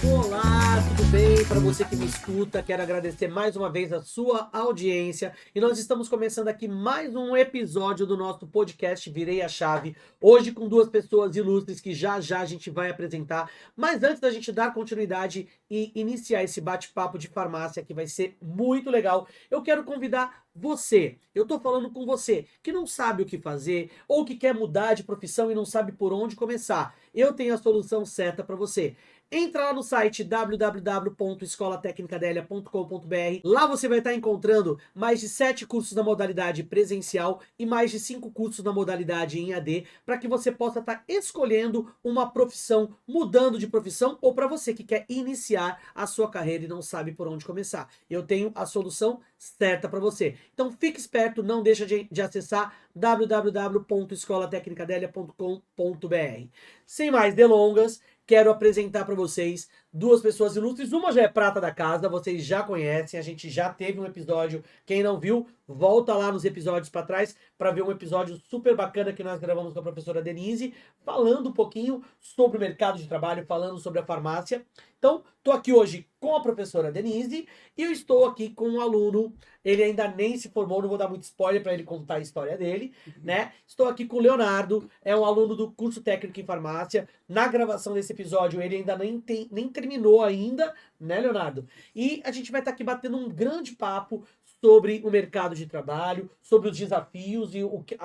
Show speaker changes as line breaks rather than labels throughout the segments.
Olá, tudo bem? Para você que me escuta, quero agradecer mais uma vez a sua audiência e nós estamos começando aqui mais um episódio do nosso podcast Virei a Chave, hoje com duas pessoas ilustres que já já a gente vai apresentar, mas antes da gente dar continuidade e iniciar esse bate-papo de farmácia que vai ser muito legal, eu quero convidar você, eu tô falando com você que não sabe o que fazer ou que quer mudar de profissão e não sabe por onde começar. Eu tenho a solução certa para você. Entra lá no site www.escolatecnicadelia.com.br. Lá você vai estar encontrando mais de 7 cursos na modalidade presencial e mais de 5 cursos na modalidade em AD, para que você possa estar escolhendo uma profissão, mudando de profissão, ou para você que quer iniciar a sua carreira e não sabe por onde começar. Eu tenho a solução certa para você. Então fique esperto, não deixa de acessar www.escolatecnicadelia.com.br. Sem mais delongas, quero apresentar para vocês duas pessoas ilustres. Uma já é prata da casa, vocês já conhecem, a gente já teve um episódio. Quem não viu, volta lá nos episódios para trás para ver um episódio super bacana que nós gravamos com a professora Denise, falando um pouquinho sobre o mercado de trabalho, falando sobre a farmácia. Então, estou aqui hoje com a professora Denise e eu estou aqui com um aluno. Ele ainda nem se formou, não vou dar muito spoiler para ele contar a história dele, né? Estou aqui com o Leonardo, é um aluno do curso técnico em farmácia. Na gravação desse episódio, ele ainda nem terminou ainda, né, Leonardo? E a gente vai estar aqui batendo um grande papo sobre o mercado de trabalho, sobre os desafios e o que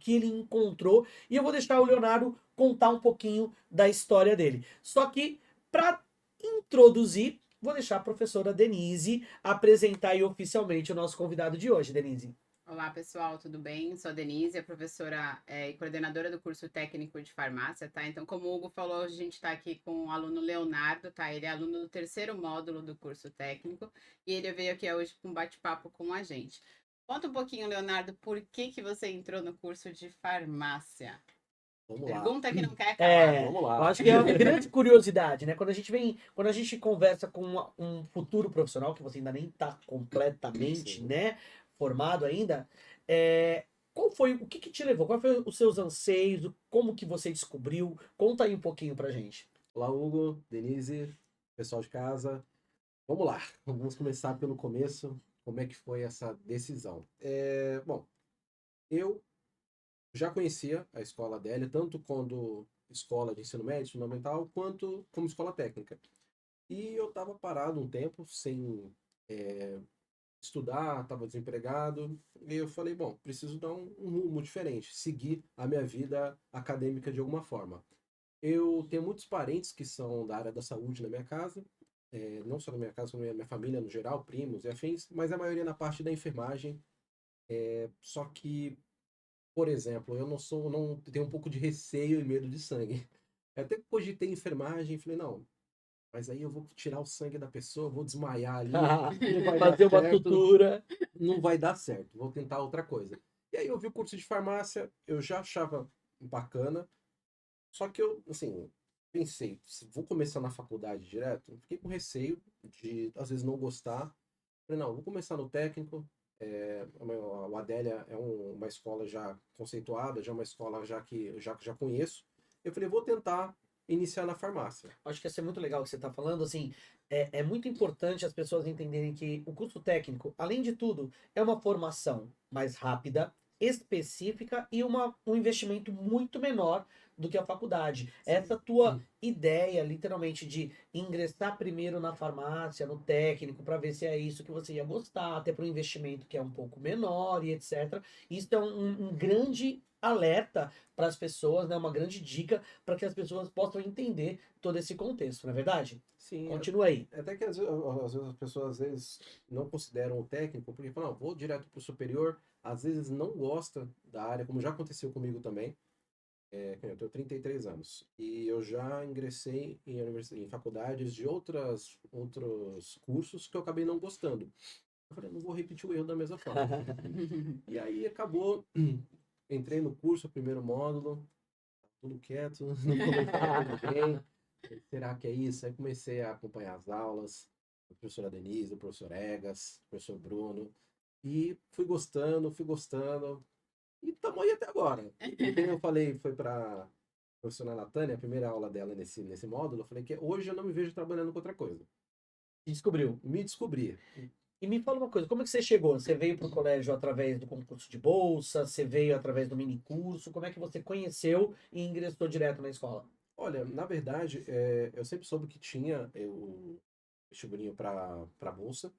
ele encontrou. E eu vou deixar o Leonardo contar um pouquinho da história dele. Só que, para introduzir, vou deixar a professora Denise apresentar aí oficialmente o nosso convidado de hoje, Denise.
Olá, pessoal, tudo bem? Sou a Denise, a professora e coordenadora do curso técnico de farmácia, tá? Então, como o Hugo falou, hoje a gente está aqui com o aluno Leonardo, tá? Ele é aluno do terceiro módulo do curso técnico e ele veio aqui hoje para um bate-papo com a gente. Conta um pouquinho, Leonardo, por que você entrou no curso de farmácia?
Vamos lá.
Pergunta que não quer calar.
Vamos
Eu
lá.
acho que é uma grande curiosidade, né? Quando a gente conversa com um futuro profissional, que você ainda nem está completamente,
Sim.
né, formado ainda, qual foi, o que que te levou? Quais foram os seus anseios? Como que você descobriu? Conta aí um pouquinho pra gente.
Olá, Hugo, Denise, pessoal de casa. Vamos lá. Vamos começar pelo começo. Como é que foi essa decisão? Bom, eu já conhecia a escola Adélia, tanto quando escola de ensino médio, fundamental, quanto como escola técnica. E eu estava parado um tempo, sem estudar, estava desempregado, e eu falei, bom, preciso dar um rumo diferente, seguir a minha vida acadêmica de alguma forma. Eu tenho muitos parentes que são da área da saúde na minha casa, não só na minha casa, como na minha família no geral, primos e afins, mas a maioria na parte da enfermagem. Só que, por exemplo, não tenho um pouco de receio e medo de sangue. Eu até cogitei enfermagem e falei, não, mas aí eu vou tirar o sangue da pessoa, vou desmaiar ali, não vai dar
Fazer uma
certo,
sutura.
não vai dar certo, vou tentar outra coisa. E aí eu vi o curso de farmácia, eu já achava bacana, só que eu, assim, pensei, se vou começar na faculdade direto, fiquei com receio de, às vezes, não gostar. Falei, não, vou começar no técnico. O Adélia é uma escola já conceituada, já é uma escola já que eu já conheço. Eu falei, vou tentar iniciar na farmácia.
Acho que isso é muito legal o que você está falando. Assim, é muito importante as pessoas entenderem que o curso técnico, além de tudo, é uma formação mais rápida, específica e um investimento muito menor do que a faculdade. Essa tua ideia, literalmente, de ingressar primeiro na farmácia, no técnico, para ver se é isso que você ia gostar, até para um investimento que é um pouco menor e etc. Isso é um grande alerta para as pessoas, né? Uma grande dica para que as pessoas possam entender todo esse contexto, não é verdade?
Sim,
Continua aí.
até que às vezes as pessoas às vezes não consideram o técnico, porque falam, não, vou direto para o superior, às vezes não gosta da área, como já aconteceu comigo também. Eu tenho 33 anos e eu já ingressei em faculdades de outros cursos que eu acabei não gostando. Eu falei, não vou repetir o erro da mesma forma. E aí acabou, entrei no curso, primeiro módulo, tudo quieto, não conversava com ninguém. Será que é isso? Aí comecei a acompanhar as aulas, a professora Denise, o professor Egas, o professor Bruno, e fui gostando, fui gostando. E estamos aí até agora. E como eu falei, foi para a professora Natânia, a primeira aula dela nesse módulo, eu falei que hoje eu não me vejo trabalhando com outra coisa.
Descobriu.
Me descobri.
E me fala uma coisa, como é que você chegou? Você veio para o colégio através do concurso de bolsa? Você veio através do mini curso? Como é que você conheceu e ingressou direto na escola?
Olha, na verdade, eu sempre soube que tinha o vestibulinho para bolsa,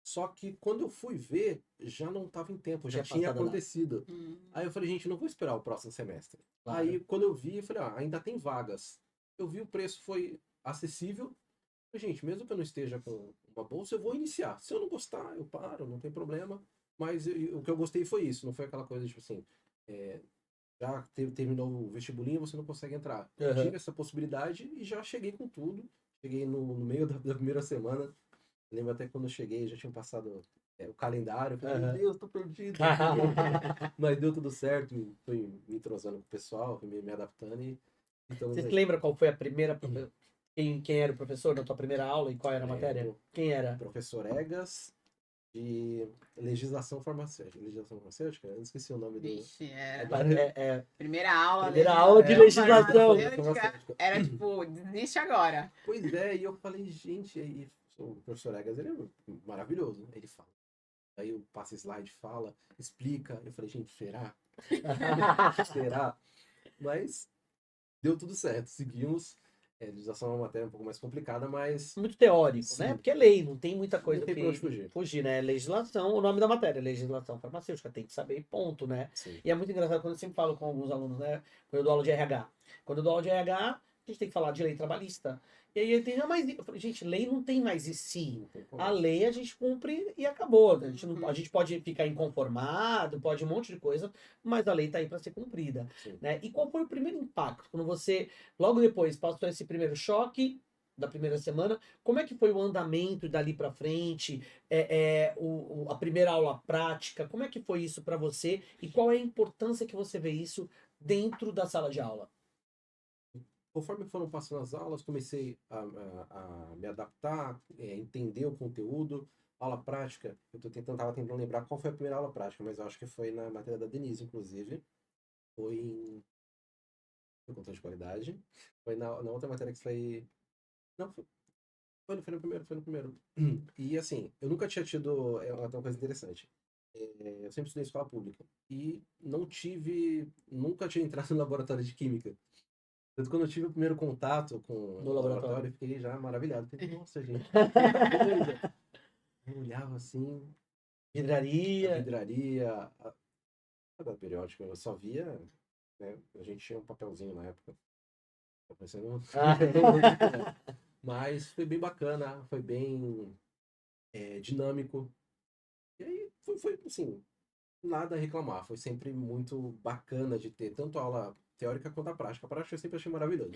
só que quando eu fui ver, já não estava em tempo, já
Tinha
tinha
passado lá.
acontecido.
Hum.
Aí eu falei, gente, não vou esperar o próximo semestre.
Claro.
Aí quando eu vi, eu falei, ainda tem vagas. Eu vi o preço foi acessível. Eu falei, gente, mesmo que eu não esteja com uma bolsa, eu vou iniciar. Se eu não gostar, eu paro, não tem problema. Mas o que eu gostei foi isso, não foi aquela coisa, tipo assim, já terminou o vestibulinho, você não consegue entrar.
Uhum.
Tive essa possibilidade e já cheguei com tudo. Cheguei no meio da primeira semana. Lembro até quando eu cheguei, já tinha passado o calendário. Eu falei, meu
Uhum.
Deus, tô perdido. Mas deu tudo certo. Fui me entrosando com o pessoal, fui me adaptando e estamos
Você se
aí.
lembra qual foi a primeira... Quem era o professor da tua primeira aula e qual era a matéria?
Lembro.
Quem era?
Professor Egas, de legislação farmacêutica. Legislação farmacêutica? Eu esqueci o nome do.
Vixe,
Primeira
primeira
aula de legislação.
farmacêutica era tipo, desiste agora.
Pois é, e eu falei, gente, aí, o professor Egas, ele é maravilhoso. Ele fala. Aí eu passo slide, fala, explica. Eu falei, gente, será? Será? Mas deu tudo certo, seguimos. Legislação é uma matéria um pouco mais complicada, mas
Muito teórico,
sim,
né? Porque é lei, não tem muita coisa
não tem
que
pra onde fugir.
fugir, né? Legislação, o nome da matéria, legislação farmacêutica, tem que saber e ponto, né?
Sim.
E é muito engraçado quando eu sempre falo com alguns alunos, né? Quando eu dou aula de RH. Quando eu dou aula de RH, a gente tem que falar de lei trabalhista. E aí ele tem, mas eu falei, gente, lei não tem mais e se.
Não tem
A
como.
lei a gente cumpre e acabou. A gente, não, a gente pode ficar inconformado, pode um monte de coisa, mas a lei tá aí para ser cumprida.
Sim.
Né? E qual foi o primeiro impacto? Quando você, logo depois, passou esse primeiro choque da primeira semana, como é que foi o andamento dali para frente, a primeira aula prática, como é que foi isso para você e qual é a importância que você vê isso dentro da sala de aula?
Conforme foram passando as aulas, comecei a me adaptar, entender o conteúdo. Aula prática, eu tava tentando lembrar qual foi a primeira aula prática, mas eu acho que foi na matéria da Denise, inclusive. Foi em controle de qualidade. Foi na outra matéria que foi. Não, foi no primeiro, foi no primeiro. E assim, eu nunca tinha tido. É uma coisa interessante. Eu sempre estudei em escola pública. E nunca tinha entrado no laboratório de química. Tanto quando eu tive o primeiro contato com
No
o
laboratório.
laboratório, eu fiquei já maravilhado. Falei, nossa, gente, que coisa. Eu olhava assim, a
Vidraria.
vidraria, a tabela periódica, eu só via, né? A gente tinha um papelzinho na época. Tá parecendo Mas foi bem bacana, foi bem dinâmico. E aí foi assim, nada a reclamar. Foi sempre muito bacana de ter tanto a aula teórica quanto a prática. A prática eu sempre achei maravilhoso.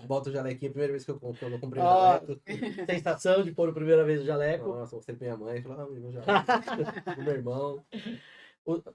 Boto o jalequinho, a primeira vez que eu comprei o jaleco.
Sensação de pôr a primeira vez o jaleco.
Nossa, mostrei pra minha mãe, falei, meu jaleco. O meu irmão.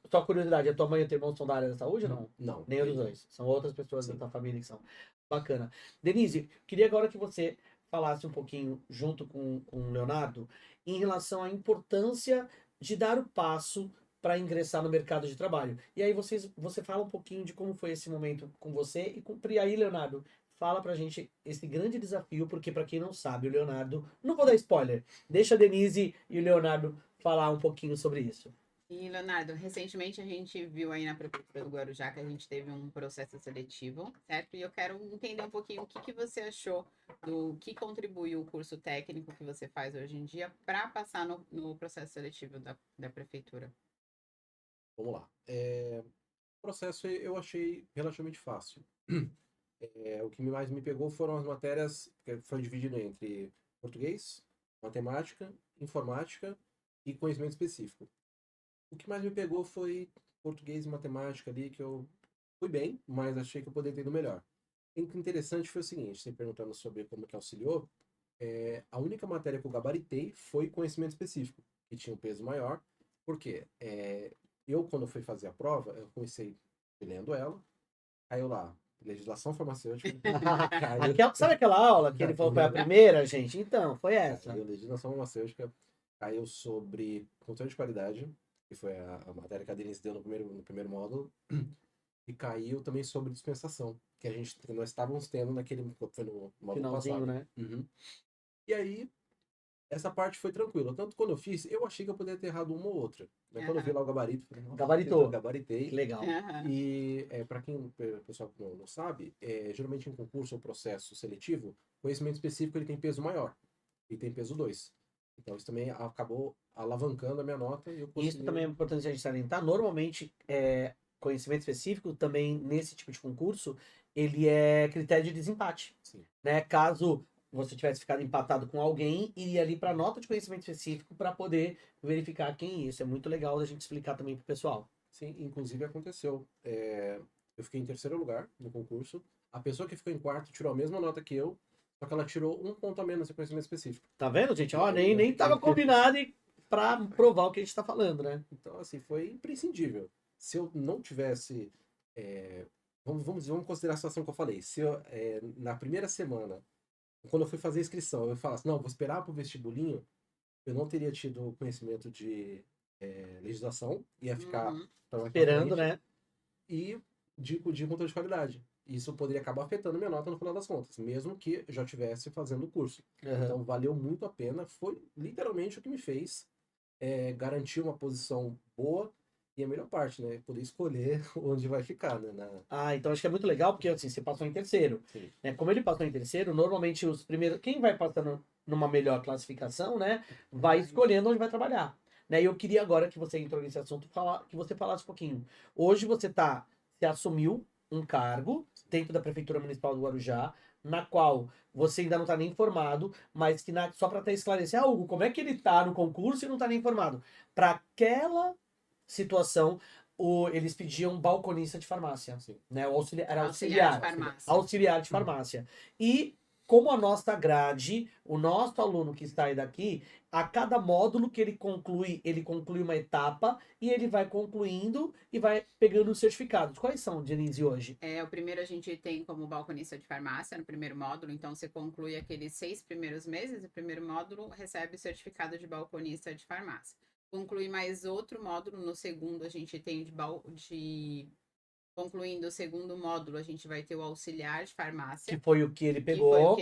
Só curiosidade, a tua mãe e o teu irmão são da área da saúde ou não?
Não.
Nenhum dos dois. São outras pessoas
Sim.
da tua família que são. Bacana. Denise, queria agora que você falasse um pouquinho, junto com o Leonardo, em relação à importância de dar o passo para ingressar no mercado de trabalho. E aí você fala um pouquinho de como foi esse momento com você e cumprir aí, Leonardo. Fala pra gente esse grande desafio, porque para quem não sabe, o Leonardo, não vou dar spoiler, deixa a Denise e o Leonardo falar um pouquinho sobre isso.
E, Leonardo, recentemente a gente viu aí na Prefeitura do Guarujá que a gente teve um processo seletivo, certo? E eu quero entender um pouquinho o que você achou do que contribuiu o curso técnico que você faz hoje em dia para passar no processo seletivo da Prefeitura.
Vamos lá. O processo eu achei relativamente fácil. O que mais me pegou foram as matérias que foi dividido entre português, matemática, informática e conhecimento específico. O que mais me pegou foi português e matemática ali, que eu fui bem, mas achei que eu poderia ter ido melhor. O que interessante foi o seguinte, você perguntando sobre como que auxiliou, a única matéria que eu gabaritei foi conhecimento específico, que tinha um peso maior, porque eu, quando fui fazer a prova, eu comecei lendo ela, caiu lá, legislação farmacêutica,
Sabe aquela aula que ele falou que foi a primeira, gente? Então, foi essa.
Caiu legislação farmacêutica, caiu sobre controle de qualidade, que foi a matéria que a Denise deu no primeiro módulo, e caiu também sobre dispensação, que nós estávamos tendo foi no módulo
Finalzinho,
passado.
né?
Uhum. E aí, essa parte foi tranquila. Tanto quando eu fiz, eu achei que eu poderia ter errado uma ou outra. Mas quando eu vi lá o gabarito, falei, nossa,
Gabaritou. Que
gabaritei.
legal.
E para quem, pessoal que não sabe, geralmente em concurso ou processo seletivo, conhecimento específico ele tem peso maior. E tem peso 2. Então isso também acabou alavancando a minha nota e eu
Isso
consegui...
também é importante a gente salientar. Normalmente, conhecimento específico também nesse tipo de concurso, ele é critério de desempate.
Sim.
Né? Caso você tivesse ficado empatado com alguém, iria ali para nota de conhecimento específico para poder verificar quem é isso. É muito legal da gente explicar também pro pessoal.
Sim, inclusive aconteceu. Eu fiquei em terceiro lugar no concurso. A pessoa que ficou em quarto tirou a mesma nota que eu, só que ela tirou um ponto a menos em conhecimento específico.
Tá vendo, gente? Ó, nem tava combinado para provar o que a gente tá falando, né?
Então, assim, foi imprescindível. Se eu não tivesse. Vamos considerar a situação que eu falei. Se eu, na primeira semana, quando eu fui fazer a inscrição, eu falasse, não, vou esperar pro vestibulinho, eu não teria tido conhecimento de legislação, ia ficar pra mais pra
Esperando,
frente,
né?
e de controle de qualidade. Isso poderia acabar afetando minha nota no final das contas, mesmo que eu já estivesse fazendo o curso.
Uhum.
Então, valeu muito a pena. Foi literalmente o que me fez garantir uma posição boa e a melhor parte, né? Poder escolher onde vai ficar, né?
Então acho que é muito legal, porque assim, você passou em terceiro.
Sim.
Né? Como ele passou em terceiro, normalmente os primeiros. Quem vai passando numa melhor classificação, né? Vai escolhendo onde vai trabalhar. Né? E eu queria agora que você entrou nesse assunto, que você falasse um pouquinho. Hoje você assumiu um cargo dentro da Prefeitura Municipal do Guarujá, na qual você ainda não está nem informado, mas que só para até esclarecer, Hugo, como é que ele está no concurso e não está nem informado? Para aquela situação, eles pediam balconista de farmácia,
Sim.
né? Era
Auxiliar de farmácia.
Auxiliar de farmácia. E como a nossa grade, o nosso aluno que está aí daqui, a cada módulo que ele conclui uma etapa e ele vai concluindo e vai pegando os certificados. Quais são, Denise, hoje?
O primeiro a gente tem como balconista de farmácia, no primeiro módulo, então você conclui aqueles 6 primeiros meses, o primeiro módulo recebe o certificado de balconista de farmácia. Conclui mais outro módulo, no segundo a gente tem concluindo o segundo módulo, a gente vai ter o auxiliar de farmácia.
Que foi o que ele pegou.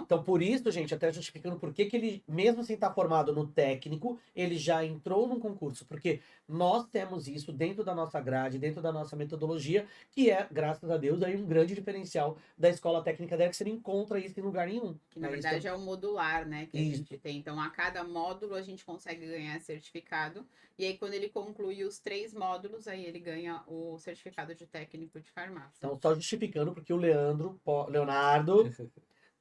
Então,
por isso, gente, até justificando por que ele, mesmo sem estar formado no técnico, ele já entrou num concurso. Porque nós temos isso dentro da nossa grade, dentro da nossa metodologia, que é, graças a Deus, aí um grande diferencial da escola técnica dela, que você não encontra isso em lugar nenhum.
Que, na verdade, é o modular, né, que
Isso.
a gente tem. Então, a cada módulo, a gente consegue ganhar certificado. E aí, quando ele conclui os 3 módulos, aí ele ganha o certificado de técnico de farmácia.
Então, só justificando porque o Leonardo...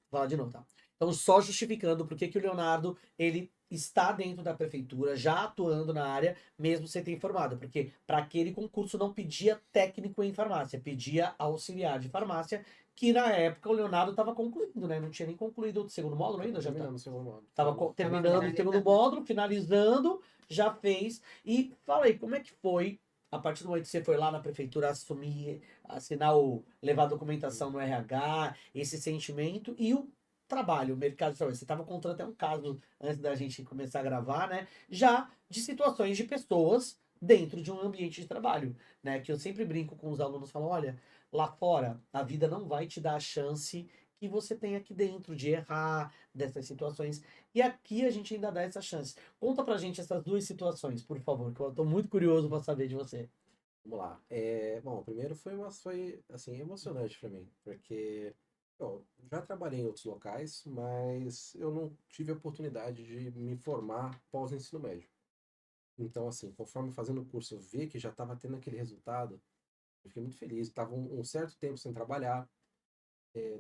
Fala de novo, tá? Então, só justificando porque que o Leonardo, ele está dentro da prefeitura, já atuando na área, mesmo sem ter informado. Porque para aquele concurso não pedia técnico em farmácia, pedia auxiliar de farmácia, que na época o Leonardo estava concluindo, né? Não tinha nem concluído o segundo módulo ainda, já
terminando o segundo módulo.
Estava terminando o segundo módulo, finalizando, já fez. E fala aí, como é que foi, a partir do momento que você foi lá na prefeitura assumir, assinar levar a documentação no RH, esse sentimento e o trabalho, o mercado de trabalho. Você estava contando até um caso antes da gente começar a gravar, né? Já de situações de pessoas dentro de um ambiente de trabalho, né? Que eu sempre brinco com os alunos, falo, olha, lá fora a vida não vai te dar a chance que você tem aqui dentro de errar dessas situações. E aqui a gente ainda dá essa chance. Conta pra gente essas duas situações, por favor, que eu tô muito curioso pra saber de você.
Vamos lá. Bom, primeiro foi assim, emocionante para mim, porque já trabalhei em outros locais, mas eu não tive a oportunidade de me formar pós-ensino médio. Então, assim, conforme fazendo o curso eu vi que já estava tendo aquele resultado, eu fiquei muito feliz. Estava um certo tempo sem trabalhar,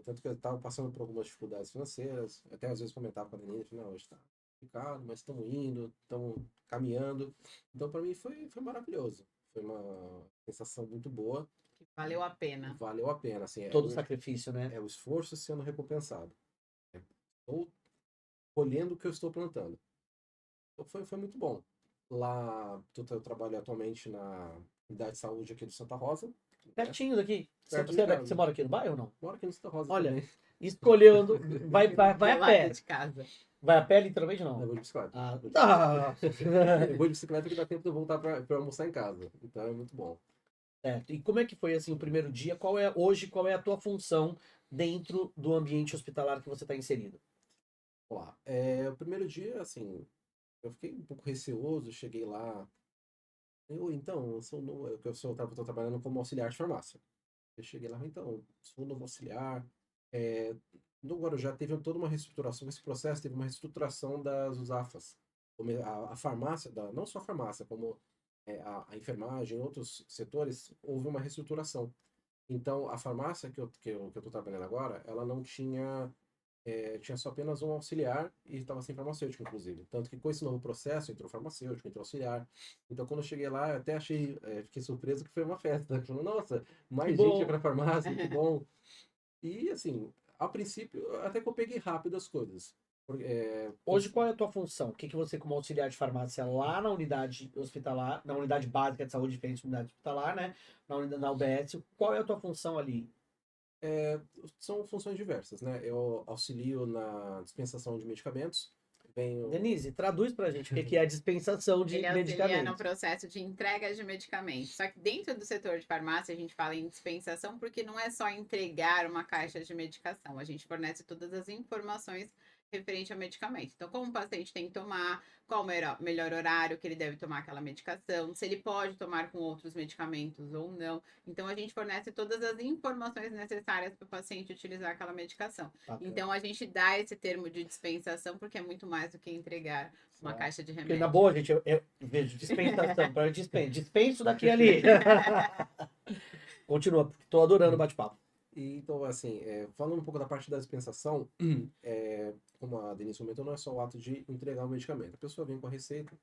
tanto que eu estava passando por algumas dificuldades financeiras, até às vezes comentava com a Denise, não, hoje está complicado, mas estamos indo, estamos caminhando. Então, para mim foi maravilhoso. Foi uma sensação muito boa.
Valeu a pena.
Valeu a pena, assim.
Todo o sacrifício, né?
É o esforço sendo recompensado. Estou colhendo o que eu estou plantando. Então foi muito bom. Lá, eu trabalho atualmente na unidade de saúde aqui do Santa Rosa.
Pertinho daqui. Você mora aqui no bairro ou não?
Moro aqui no Santa Rosa
Olha,
também.
escolhendo, vai a pé.
De casa.
Vai a pé, literalmente,
Eu
não?
vou de bicicleta.
Ah,
Vou de
tá.
Eu vou de bicicleta que dá tempo de eu voltar pra almoçar em casa. Então é muito bom.
Certo. E como é que foi, assim, o primeiro dia? Qual é a tua função dentro do ambiente hospitalar que você está inserido?
Vamos lá. O primeiro dia, assim, eu fiquei um pouco receoso, cheguei lá. Então, eu sou novo, tô trabalhando como auxiliar de farmácia. Eu cheguei lá, então, sou novo auxiliar. É, no Guarujá teve toda uma reestruturação, esse processo teve uma reestruturação das USAFAs. A farmácia, não só a farmácia, como a enfermagem, outros setores, houve uma reestruturação. Então, a farmácia que eu tô trabalhando agora, ela não tinha tinha só apenas um auxiliar e estava sem farmacêutico, inclusive. Tanto que com esse novo processo entrou farmacêutico, entrou auxiliar. Então, quando eu cheguei lá, eu até fiquei surpreso que foi uma festa. Falando, nossa,
Que
mais gente
bom!
para farmácia, que bom. E, assim, a princípio, até que eu peguei rápido as coisas.
Hoje, qual é a tua função? O que que você, como auxiliar de farmácia lá na unidade hospitalar, na unidade básica de saúde, diferente da unidade hospitalar, né? Na UBS, qual é a tua função ali?
É, são funções diversas, né? Eu auxilio na dispensação de medicamentos, venho.
Denise, traduz pra gente o que que é a dispensação de
Ele auxilia no
medicamentos.
processo de entrega de medicamentos. Só que dentro do setor de farmácia, a gente fala em dispensação porque não é só entregar uma caixa de medicação. A gente fornece todas as informações referente ao medicamento. Então, como o paciente tem que tomar, qual o melhor horário que ele deve tomar aquela medicação, se ele pode tomar com outros medicamentos ou não. Então, a gente fornece todas as informações necessárias para o paciente utilizar aquela medicação.
Bacana.
Então, a gente dá esse termo de dispensação porque é muito mais do que entregar uma
Certo.
caixa de
Porque na
remédio.
boa, gente, eu vejo dispensação, para dispenso daqui e ali. Continua, porque tô adorando o bate-papo.
E, então, assim, falando um pouco da parte da dispensação, como a Denise comentou, não é só o ato de entregar o medicamento. A pessoa vem com a receita,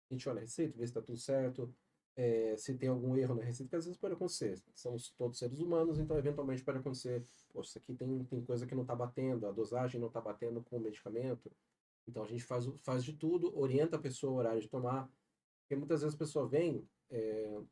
a gente olha a receita, vê se está tudo certo, se tem algum erro na receita, que às vezes pode acontecer. Somos todos seres humanos, então eventualmente pode acontecer, poxa, isso aqui tem coisa que não está batendo, a dosagem não está batendo com o medicamento. Então a gente faz de tudo, orienta a pessoa o horário de tomar, porque muitas vezes a pessoa vem, o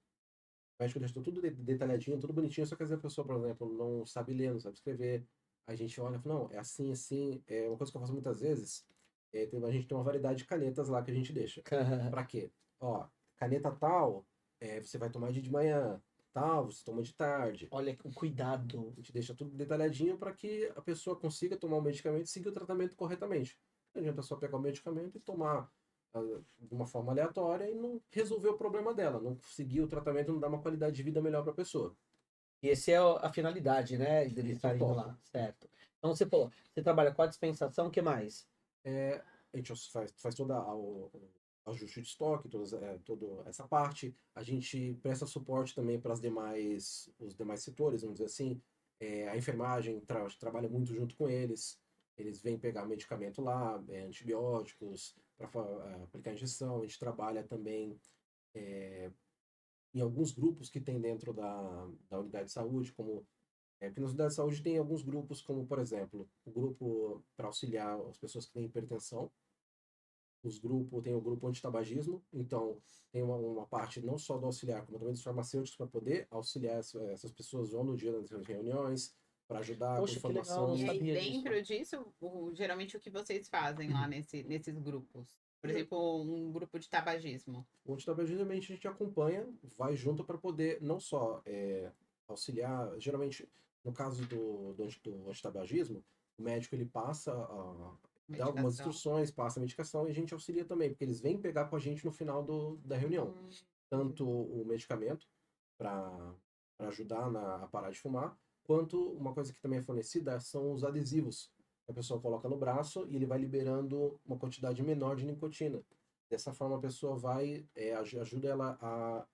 médico deixa tudo detalhadinho, tudo bonitinho, só que às vezes a pessoa, por exemplo, não sabe ler, não sabe escrever. A gente olha e fala, não, é assim, assim. É uma coisa que eu faço muitas vezes, a gente tem uma variedade de canetas lá que a gente deixa. Pra quê? Ó, caneta tal, você vai tomar de manhã, tal, você toma de tarde.
Olha o cuidado.
A gente deixa tudo detalhadinho para que a pessoa consiga tomar o medicamento e seguir o tratamento corretamente. Não adianta só pegar o medicamento e tomar de uma forma aleatória e não resolver o problema dela, não seguir o tratamento, não dar uma qualidade de vida melhor para a pessoa.
E esse é a finalidade, né? Deles
Esse é o
estarem
foco.
lá, certo? Então você falou, você trabalha com a dispensação, o que mais?
A gente faz toda o ajuste de estoque, toda essa parte. A gente presta suporte também para os demais setores, vamos dizer assim. A enfermagem trabalha muito junto com eles. Eles vêm pegar medicamento lá, antibióticos, para aplicar injeção. A gente trabalha também em alguns grupos que tem dentro da unidade de saúde, porque na unidade de saúde tem alguns grupos, como, por exemplo, o grupo para auxiliar as pessoas que têm hipertensão, tem o grupo antitabagismo, então tem uma parte não só do auxiliar, como também dos farmacêuticos para poder auxiliar essas pessoas ou no dia das reuniões, para ajudar com
Poxa, que legal, não
E
informação.
aí,
sabia disso.
dentro disso, geralmente o que vocês fazem lá nesses grupos? Por exemplo, um grupo de tabagismo.
O antitabagismo a gente acompanha, vai junto para poder não só auxiliar, geralmente no caso do antitabagismo, o médico ele passa dá algumas
Medicação.
instruções, passa a medicação e a gente auxilia também, porque eles vêm pegar com a gente no final da reunião. Tanto o medicamento para ajudar a parar de fumar, quanto uma coisa que também é fornecida são os adesivos. Que a pessoa coloca no braço e ele vai liberando uma quantidade menor de nicotina. Dessa forma a pessoa vai, ajuda ela a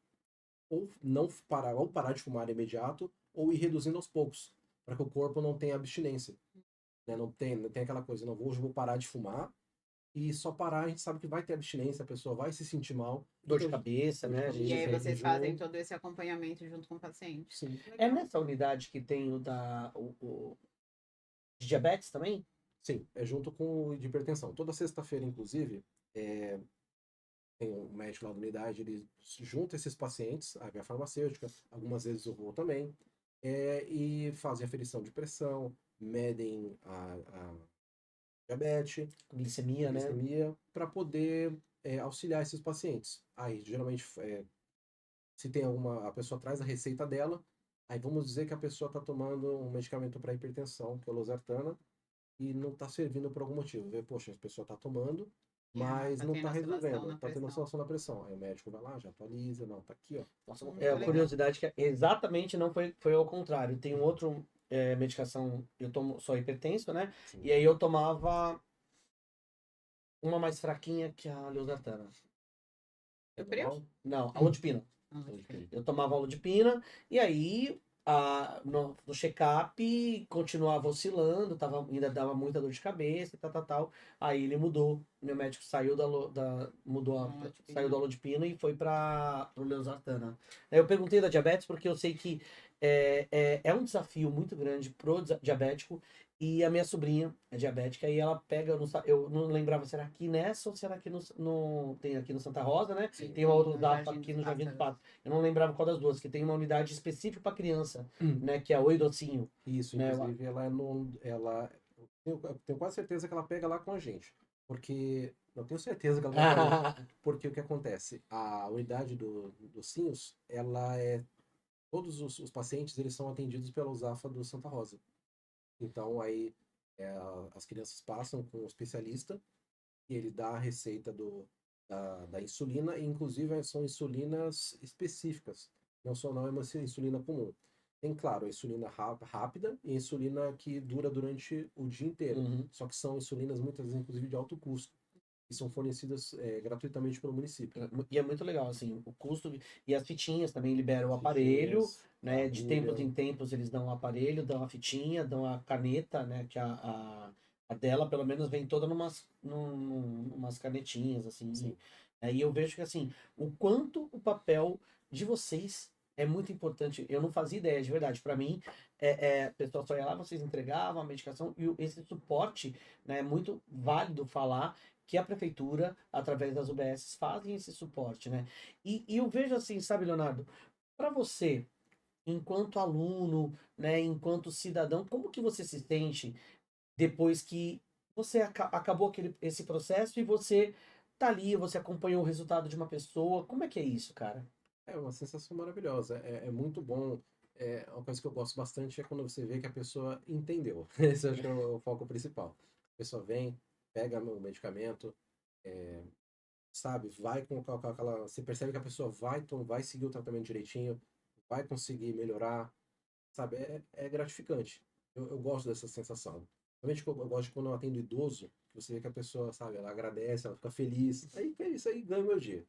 ou não parar, ou parar de fumar imediato, ou ir reduzindo aos poucos, para que o corpo não tenha abstinência. Né? Não tem aquela coisa, não, hoje eu vou parar de fumar, e só parar, a gente sabe que vai ter abstinência, a pessoa vai se sentir mal.
Dor de
Então,
cabeça,
dor de
né? A
E
gente
aí
cabeça,
vê.
vocês fazem
enjoo.
todo esse acompanhamento junto com o paciente.
Sim.
É
Legal.
nessa unidade que tem o de diabetes também?
Sim, é junto com o de hipertensão. Toda sexta-feira, inclusive, tem um médico lá da unidade, ele junta esses pacientes, a farmacêutica, algumas vezes eu vou também, e fazem aferição de pressão, medem diabetes,
Glicemia, né?
glicemia, para poder auxiliar esses pacientes. Aí, geralmente, se tem alguma, a pessoa traz a receita dela, aí vamos dizer que a pessoa está tomando um medicamento para hipertensão, que é o losartana, e não está servindo por algum motivo. Vê, poxa, a pessoa está tomando, mas
Tá
não está
tendo oscilação
resolvendo,
na
está tendo
pressão.
oscilação na pressão. Aí o médico vai lá, já atualiza, não, tá aqui, ó.
Nossa,
Muito
é a
legal.
curiosidade que exatamente não foi ao contrário. Tem um outro medicação, eu tomo só hipertenso, né?
Sim.
E aí eu tomava uma mais fraquinha que a losartana.
Superior?
Não, a lodipina. Eu tomava alodipina e aí no check-up continuava oscilando, ainda dava muita dor de cabeça, tal. Aí ele mudou. Meu médico saiu saiu da alodipina e foi para o losartana. Aí eu perguntei da diabetes porque eu sei que é um desafio muito grande pro diabético. E a minha sobrinha é diabética e ela pega, eu não lembrava se era aqui nessa ou se era aqui tem aqui no Santa Rosa, né?
Sim,
Tem uma outra
no
DAFA
Jardim
aqui
dos
no Jardim dos
Pássaros.
Pássaros. Eu não lembrava qual das duas, que tem uma unidade específica para criança, né? Que é Oi Docinho.
Isso,
Né?
inclusive, ela é no. Ela, eu tenho quase certeza que ela pega lá com a gente. Porque. Não tenho certeza que ela pega com a gente. Porque o que acontece? A unidade dos Cinhos, ela é. Todos os pacientes eles são atendidos pela USAFA do Santa Rosa. Então aí as crianças passam com o especialista e ele dá a receita da insulina, e inclusive são insulinas específicas. Não é uma insulina comum. Tem, claro, a insulina rápida e a insulina que dura durante o dia inteiro.
Uhum.
Só que são insulinas, muitas vezes, inclusive, de alto custo. E são fornecidas gratuitamente pelo município.
E é muito legal, assim, o custo. E as fitinhas também liberam o
As
aparelho,
fitinhas,
né? De tempos
agulha.
em tempos eles dão o aparelho, dão a fitinha, dão a caneta, né? Que a dela, pelo menos, vem toda numas canetinhas, assim.
Sim.
E eu vejo que, assim, o quanto o papel de vocês é muito importante. Eu não fazia ideia, de verdade. Para mim, a pessoa só ia lá, vocês entregavam a medicação e esse suporte, né? É muito válido falar que a prefeitura, através das UBSs, fazem esse suporte, né? E eu vejo assim, sabe, Leonardo, para você, enquanto aluno, né, enquanto cidadão, como que você se sente depois que você acabou esse processo e você tá ali, você acompanhou o resultado de uma pessoa? Como é que é isso, cara?
É uma sensação maravilhosa. É muito bom. Uma coisa que eu gosto bastante é quando você vê que a pessoa entendeu. Esse eu acho que é o foco principal. A pessoa vem, pega o medicamento, é, sabe, vai com aquela. Você percebe que a pessoa vai seguir o tratamento direitinho, vai conseguir melhorar, sabe? É gratificante. Eu gosto dessa sensação. Realmente eu gosto de quando eu atendo idoso, que você vê que a pessoa, sabe, ela agradece, ela fica feliz. Aí que é isso aí, ganha o meu dia.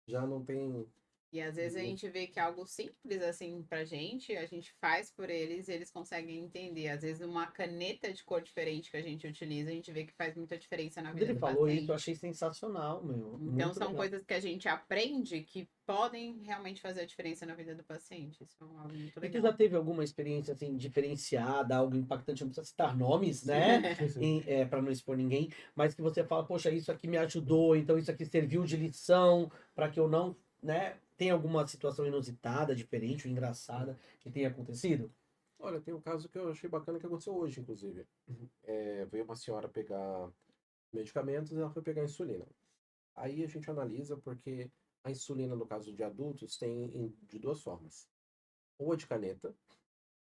Já não tem.
E às vezes a gente vê que é algo simples assim pra gente, a gente faz por eles e eles conseguem entender. Às vezes uma caneta de cor diferente que a gente utiliza, a gente vê que faz muita diferença na
Quando
vida
ele
do
falou isso, eu
paciente.
achei sensacional, meu.
Então
Muito
são
legal.
coisas que a gente aprende que podem realmente fazer a diferença na vida do paciente. Isso é algo muito
E tu já
legal.
teve alguma experiência assim diferenciada, algo impactante, não precisa citar nomes, né? Para não expor ninguém, mas que você fala, poxa, isso aqui me ajudou, então isso aqui serviu de lição para que eu não, né? Tem alguma situação inusitada, diferente ou engraçada que tenha acontecido?
Olha, tem um caso que eu achei bacana que aconteceu hoje, inclusive. Veio uma senhora pegar medicamentos e ela foi pegar insulina. Aí a gente analisa porque a insulina, no caso de adultos, tem de duas formas. Ou a de caneta,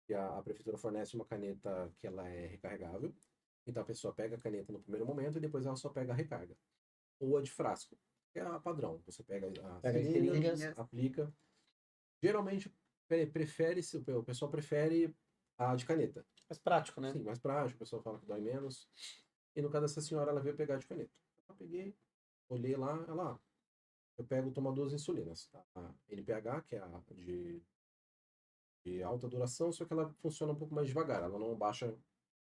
que a prefeitura fornece uma caneta que ela é recarregável. Então a pessoa pega a caneta no primeiro momento e depois ela só pega a recarga. Ou a de frasco, que é a padrão. Você pega a
Pega as
seringa,
seringas,
aplica. Geralmente o pessoal prefere a de caneta.
mais prático, né?
Sim, mais prático, o pessoal fala que dói menos. E no caso dessa senhora, ela veio pegar de caneta. Eu peguei, olhei lá, ela, eu pego, toma duas insulinas. Tá? A NPH, que é a de alta duração, só que ela funciona um pouco mais devagar, ela não baixa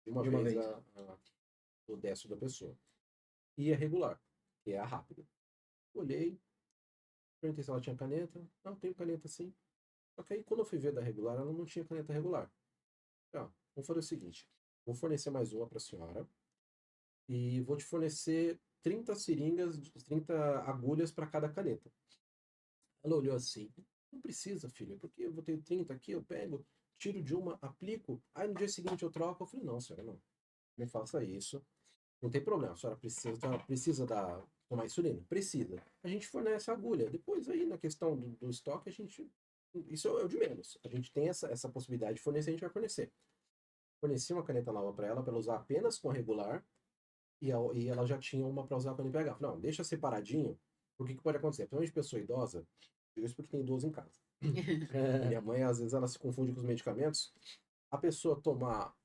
de uma
De uma
vez
vez.
o décimo da pessoa. E a regular, que é a rápida. Olhei, perguntei se ela tinha caneta. Não, tenho caneta sim. Só que aí, quando eu fui ver da regular, ela não tinha caneta regular. Vamos fazer o seguinte: vou fornecer mais uma para a senhora e vou te fornecer 30 seringas, 30 agulhas para cada caneta. Ela olhou assim: não precisa, filha, porque eu vou ter 30 aqui, eu pego, tiro de uma, aplico, aí no dia seguinte eu troco. Eu falei: não, senhora, não faça isso. não tem problema, a senhora precisa tomar insulina? Precisa. A gente fornece a agulha. Depois aí, na questão do estoque, isso é o de menos. A gente tem essa possibilidade de fornecer, a gente vai fornecer. Forneci uma caneta nova para ela usar apenas com a regular, e ela já tinha uma para usar com a NPH. Não, deixa separadinho, porque que pode acontecer? Principalmente pessoa idosa, isso porque tem idoso em casa. Minha mãe, às vezes, ela se confunde com os medicamentos. A pessoa tomar,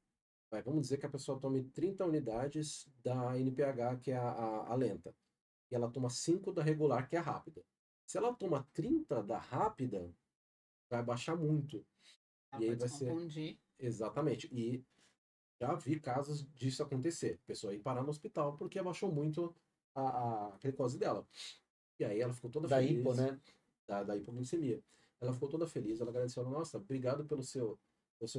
vamos dizer que a pessoa tome 30 unidades da NPH, que é a lenta, e ela toma 5 da regular, que é a rápida. Se ela toma 30 da rápida, vai baixar muito.
Ela
e aí
pode
vai ser.
confundir.
Exatamente. E já vi casos disso acontecer. A pessoa ir parar no hospital porque abaixou muito a glicose dela. E aí ela ficou toda
Da
feliz.
hipo, né?
Da hipoglicemia. Ela ficou toda feliz, ela agradeceu, nossa, obrigado pelo seu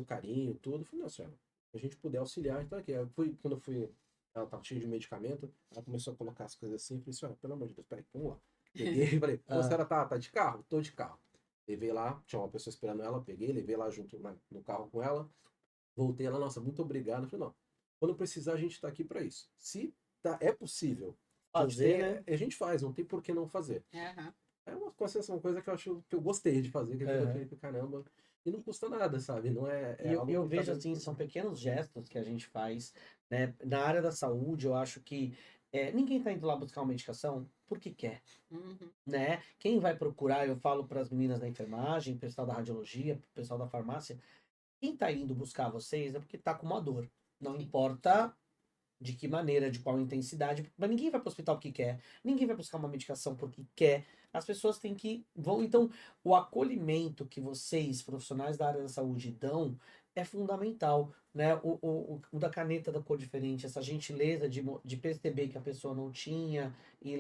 carinho, tudo. Eu falei, não, senhora, se a gente puder auxiliar, tá aqui. Quando eu fui, ela tava cheia de medicamento, ela começou a colocar as coisas assim, eu falei, senhora, pelo amor de Deus, peraí, vamos lá. Peguei e falei, a senhora tá de carro? Tô de carro. Levei lá, tinha uma pessoa esperando ela, peguei, levei lá junto no carro com ela, voltei, ela, nossa, muito obrigado. Eu falei, não, quando precisar a gente tá aqui para isso. Se é possível,
Fazer, né?
a gente faz, não tem por que não fazer.
Aham.
É uma coisa que eu acho que eu gostei de fazer, que eu falei, caramba, e não custa nada, sabe? Não
E
algo
eu
que
vejo
tá
assim, são pequenos gestos que a gente faz, né? Na área da saúde, eu acho que ninguém tá indo lá buscar uma medicação porque quer,
Uhum.
né? Quem vai procurar, eu falo para as meninas da enfermagem, pessoal da radiologia, pessoal da farmácia, quem tá indo buscar vocês é porque tá com uma dor. Não importa de que maneira, de qual intensidade, mas ninguém vai para o hospital porque quer, ninguém vai buscar uma medicação porque quer. As pessoas têm que vão, então o acolhimento que vocês, profissionais da área da saúde, dão é fundamental, né? O da caneta da cor diferente, essa gentileza de perceber que a pessoa não tinha e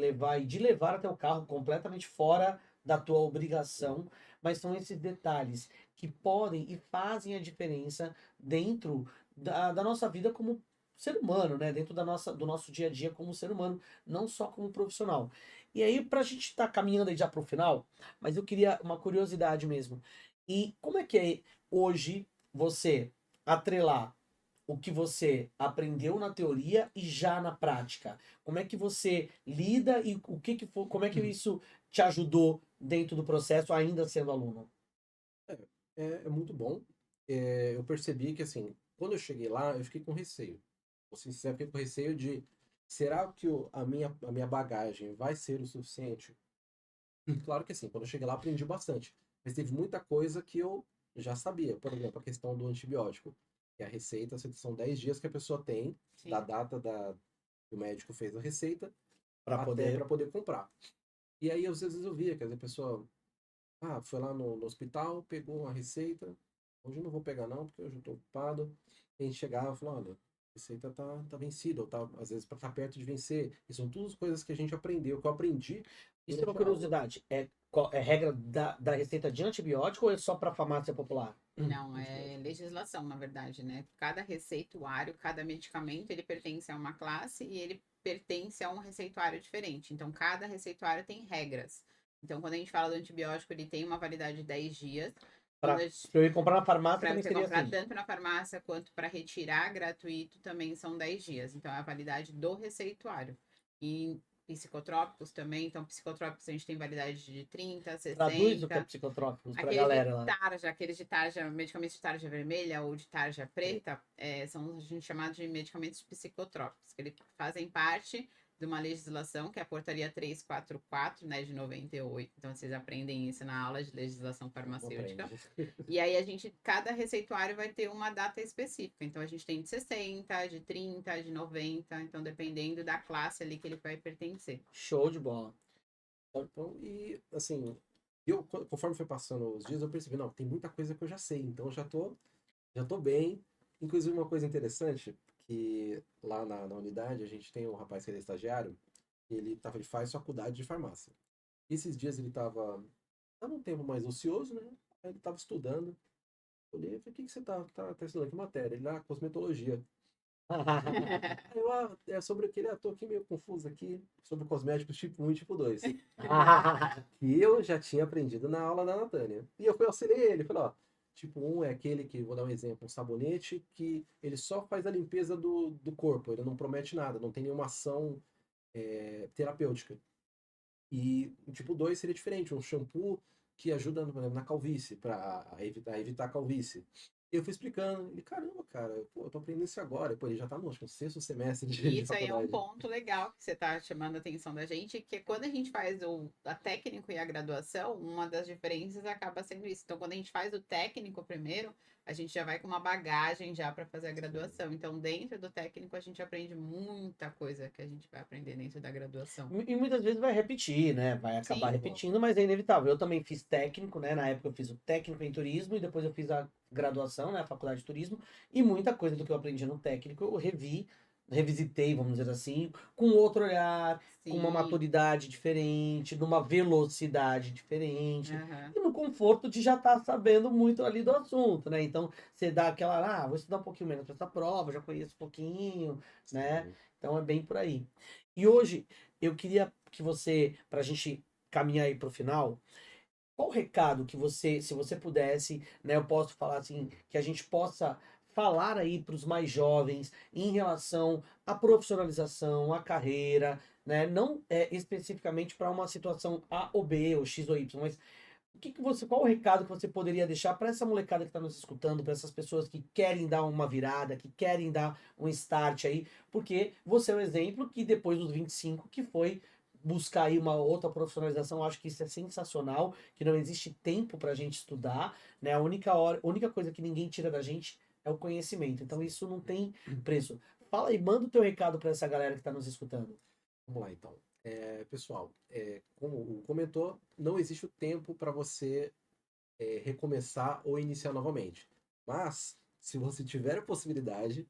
de levar até o carro completamente fora da tua obrigação, mas são esses detalhes que podem e fazem a diferença dentro da nossa vida como ser humano, né? Dentro do nosso dia a dia como ser humano, não só como profissional. E aí, pra gente estar caminhando aí já pro final, mas eu queria uma curiosidade mesmo. E como é que é hoje você atrelar o que você aprendeu na teoria e já na prática? Como é que você lida e o que foi, como é que isso te ajudou dentro do processo, ainda sendo aluno?
é muito bom. Eu percebi que, assim, quando eu cheguei lá, eu fiquei com receio. Vou ser sincero, fiquei com receio de, será que a minha bagagem vai ser o suficiente? Claro que sim, quando eu cheguei lá aprendi bastante. Mas teve muita coisa que eu já sabia. Por exemplo, a questão do antibiótico. Que a receita, são 10 dias que a pessoa tem,
Sim.
da data que o médico fez a receita,
Para
até para
poder.
poder comprar. E aí, às vezes, eu via que a pessoa foi lá no hospital, pegou uma receita. Hoje eu não vou pegar não, porque hoje eu estou ocupado. E a gente chegava e falava, olha, a receita tá vencida, ou tá, às vezes tá perto de vencer. E são todas coisas que a gente aprendeu, que eu aprendi
Isso é uma
durante a aula.
curiosidade. É regra da receita de antibiótico ou é só para farmácia popular?
Não, é legislação, na verdade, né? Cada receituário, cada medicamento, ele pertence a uma classe e ele pertence a um receituário diferente. Então, cada receituário tem regras. Então, quando a gente fala do antibiótico, ele tem uma validade de 10 dias.
Para eu ir comprar na farmácia
Para
também
você
seria
comprar
assim.
tanto na farmácia quanto para retirar gratuito também são 10 dias. Então, é a validade do receituário. E psicotrópicos também. Então, psicotrópicos a gente tem validade de 30,
Traduz o que é
60.
psicotrópicos para a
Aqueles de
galera lá.
tarja, medicamentos de tarja vermelha ou de tarja preta, são a gente chamados de medicamentos psicotrópicos, que eles fazem parte de uma legislação, que é a portaria 344, né, de 98. Então, vocês aprendem isso na aula de legislação farmacêutica. E aí, cada receituário vai ter uma data específica. Então, a gente tem de 60, de 30, de 90. Então, dependendo da classe ali que ele vai pertencer.
Show de bola.
Então, e assim, conforme foi passando os dias, eu percebi, não, tem muita coisa que eu já sei, então eu já tô bem. Inclusive, uma coisa interessante, que lá na unidade a gente tem um rapaz que ele é estagiário, e ele faz faculdade de farmácia. E esses dias ele tava um tempo mais ocioso, né? Aí ele tava estudando. Eu olhei e falei, o que que você tá estudando? Que matéria? Ele, cosmetologia. Aí é sobre aquele ator aqui meio confuso aqui, sobre cosméticos tipo 1 e tipo 2. Que eu já tinha aprendido na aula da Natânia. E eu fui auxiliar ele, falei, ó, Tipo 1 é aquele que, vou dar um exemplo, um sabonete que ele só faz a limpeza do corpo, ele não promete nada, não tem nenhuma ação terapêutica. E o tipo 2 seria diferente, um shampoo que ajuda, por exemplo, na calvície, para evitar a calvície. Eu fui explicando, ele, caramba, cara, pô, eu tô aprendendo isso agora. Pô, ele já tá no acho que no 6º semestre de
Isso aí é um
faculdade.
ponto legal que você está chamando a atenção da gente, que quando a gente faz a técnico e a graduação, uma das diferenças acaba sendo isso. Então, quando a gente faz o técnico primeiro, a gente já vai com uma bagagem já para fazer a graduação. Então, dentro do técnico, a gente aprende muita coisa que a gente vai aprender dentro da graduação.
E muitas vezes vai repetir, né? Vai acabar
Sim.
repetindo, mas é inevitável. Eu também fiz técnico, né? Na época eu fiz o técnico em turismo e depois eu fiz a graduação, né? A faculdade de turismo. E muita coisa do que eu aprendi no técnico eu revisitei, vamos dizer assim, com outro olhar, com uma
Sim.
maturidade diferente, numa velocidade diferente.
Aham.
E no conforto de já estar sabendo muito ali do assunto, né? Então, você dá aquela, vou estudar um pouquinho menos para essa prova, já conheço um pouquinho, né?
Sim.
Então é bem por aí. E hoje eu queria que você, para a gente caminhar aí para o final, qual o recado que você, se você pudesse, né, eu posso falar assim, que a gente possa falar aí para os mais jovens em relação à profissionalização, à carreira, né? Não especificamente para uma situação A ou B, ou X ou Y, mas qual o recado que você poderia deixar para essa molecada que está nos escutando, para essas pessoas que querem dar uma virada, que querem dar um start aí? Porque você é um exemplo que depois dos 25 que foi buscar aí uma outra profissionalização, eu acho que isso é sensacional, que não existe tempo para a gente estudar, né? A única coisa que ninguém tira da gente é o conhecimento. Então isso não tem preço. Fala aí, manda o teu recado para essa galera que está nos escutando.
Vamos lá, então. Pessoal, como o comentou, não existe o tempo para você recomeçar ou iniciar novamente. Mas, se você tiver a possibilidade,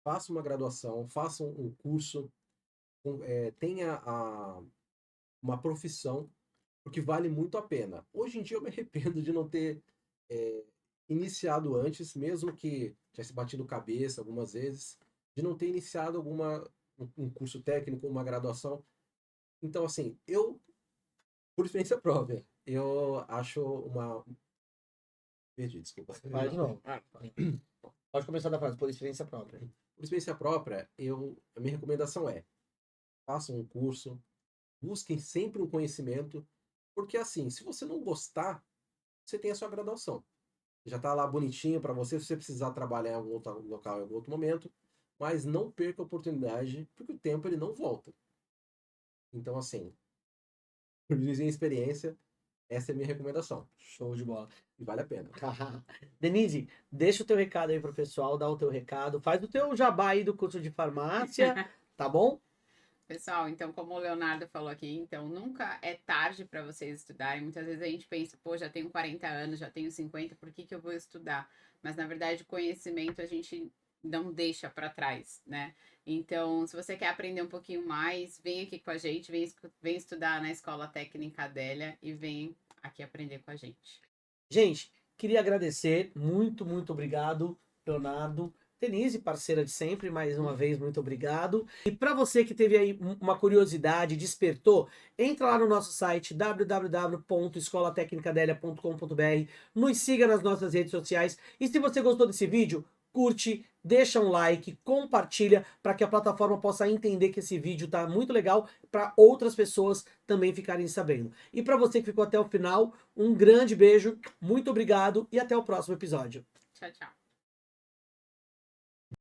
faça uma graduação, faça um curso, tenha uma profissão, porque vale muito a pena. Hoje em dia eu me arrependo de não ter iniciado antes, mesmo que tivesse batido cabeça algumas vezes, de não ter iniciado um curso técnico, uma graduação. Então, assim, por experiência própria, eu acho uma. Perdi, desculpa.
Vai de novo. Pode começar da frase, por experiência própria.
Por experiência própria, a minha recomendação é: façam um curso, busquem sempre um conhecimento, porque assim, se você não gostar, você tem a sua graduação. Já está lá bonitinho para você, se você precisar trabalhar em algum outro local em algum outro momento, mas não perca a oportunidade, porque o tempo ele não volta. Então, assim, por minha experiência, essa é a minha recomendação.
Show de bola.
E vale a pena.
Denise, deixa o teu recado aí pro pessoal, dá o teu recado, faz o teu jabá aí do curso de farmácia, tá bom?
Pessoal, então, como o Leonardo falou aqui, então nunca é tarde para vocês estudarem. Muitas vezes a gente pensa, pô, já tenho 40 anos, já tenho 50, por que eu vou estudar? Mas na verdade, conhecimento a gente não deixa para trás, né? Então, se você quer aprender um pouquinho mais, vem aqui com a gente, vem estudar na Escola Técnica Adélia e vem aqui aprender com a gente.
Gente, queria agradecer, muito, muito obrigado, Leonardo. Denise, parceira de sempre, mais uma vez, muito obrigado. E para você que teve aí uma curiosidade, despertou, entra lá no nosso site www.escolatecnicadelia.com.br, nos siga nas nossas redes sociais e se você gostou desse vídeo, curte, deixa um like, compartilha para que a plataforma possa entender que esse vídeo tá muito legal para outras pessoas também ficarem sabendo. E para você que ficou até o final, um grande beijo, muito obrigado e até o próximo episódio.
Tchau, tchau.